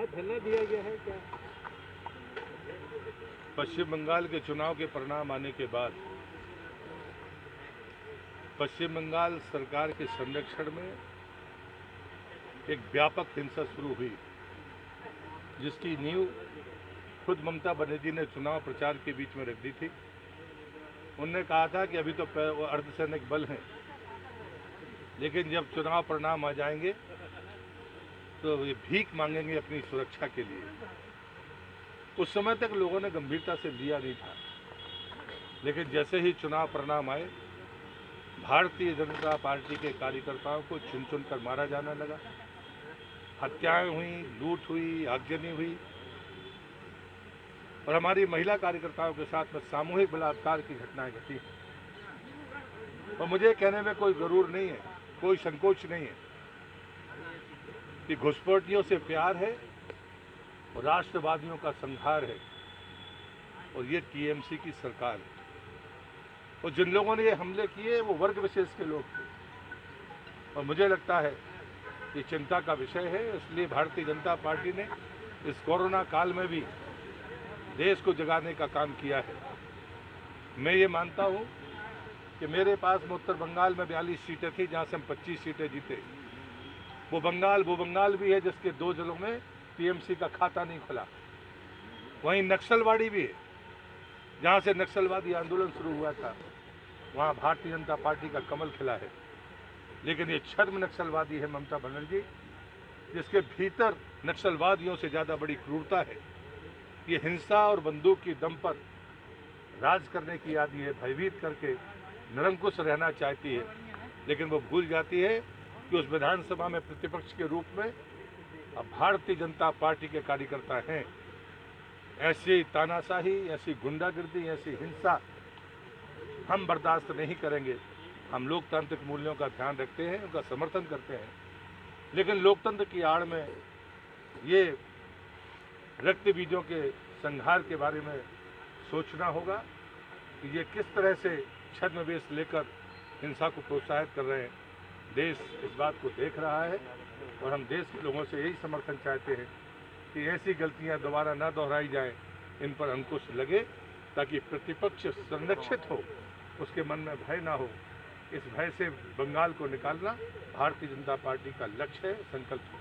धरना दिया गया है क्या? पश्चिम बंगाल के चुनाव के परिणाम आने के बाद पश्चिम बंगाल सरकार के संरक्षण में एक व्यापक हिंसा शुरू हुई, जिसकी नींव खुद ममता बनर्जी ने चुनाव प्रचार के बीच में रख दी थी। उन्होंने कहा था कि अभी तो वो अर्धसैनिक बल हैं, लेकिन जब चुनाव परिणाम आ जाएंगे तो ये भीख मांगेंगे अपनी सुरक्षा के लिए। उस समय तक लोगों ने गंभीरता से लिया नहीं था, लेकिन जैसे ही चुनाव परिणाम आए, भारतीय जनता पार्टी के कार्यकर्ताओं को चुन चुन कर मारा जाने लगा, हत्याएं हुई, लूट हुई, आगजनी हुई और हमारी महिला कार्यकर्ताओं के साथ में सामूहिक बलात्कार की घटनाएं घटी। और मुझे कहने में कोई गरूर नहीं है, कोई संकोच नहीं है कि घुसपैठियों से प्यार है और राष्ट्रवादियों का संहार है, और ये टीएमसी की सरकार है। और जिन लोगों ने ये हमले किए वो वर्ग विशेष के लोग थे, और मुझे लगता है ये चिंता का विषय है। इसलिए भारतीय जनता पार्टी ने इस कोरोना काल में भी देश को जगाने का काम किया है। मैं ये मानता हूँ कि मेरे पास में उत्तर बंगाल में 42 सीटें थी, जहाँ से हम 25 सीटें जीते। वो बंगाल भी है जिसके 2 जिलों में टीएमसी का खाता नहीं खुला। वहीं नक्सलवाड़ी भी है, जहाँ से नक्सलवादी आंदोलन शुरू हुआ था, वहाँ भारतीय जनता पार्टी का कमल खिला है। लेकिन ये छद्म नक्सलवादी है ममता बनर्जी, जिसके भीतर नक्सलवादियों से ज़्यादा बड़ी क्रूरता है। ये हिंसा और बंदूक की दम पर राज करने की आदी है, भयभीत करके निरंकुश रहना चाहती है, लेकिन वो भूल जाती है कि उस विधानसभा में प्रतिपक्ष के रूप में अब भारतीय जनता पार्टी के कार्यकर्ता हैं। ऐसी तानाशाही, ऐसी गुंडागर्दी, ऐसी हिंसा हम बर्दाश्त नहीं करेंगे। हम लोकतांत्रिक मूल्यों का ध्यान रखते हैं, उनका समर्थन करते हैं, लेकिन लोकतंत्र की आड़ में ये रक्त बीजों के संहार के बारे में सोचना होगा कि ये किस तरह से छद्मवेश लेकर हिंसा को प्रोत्साहित कर रहे हैं। देश इस बात को देख रहा है और हम देश के लोगों से यही समर्थन चाहते हैं कि ऐसी गलतियां दोबारा न दोहराई जाएं, इन पर अंकुश लगे, ताकि प्रतिपक्ष संरक्षित हो, उसके मन में भय ना हो। इस भय से बंगाल को निकालना भारतीय जनता पार्टी का लक्ष्य है, संकल्प है।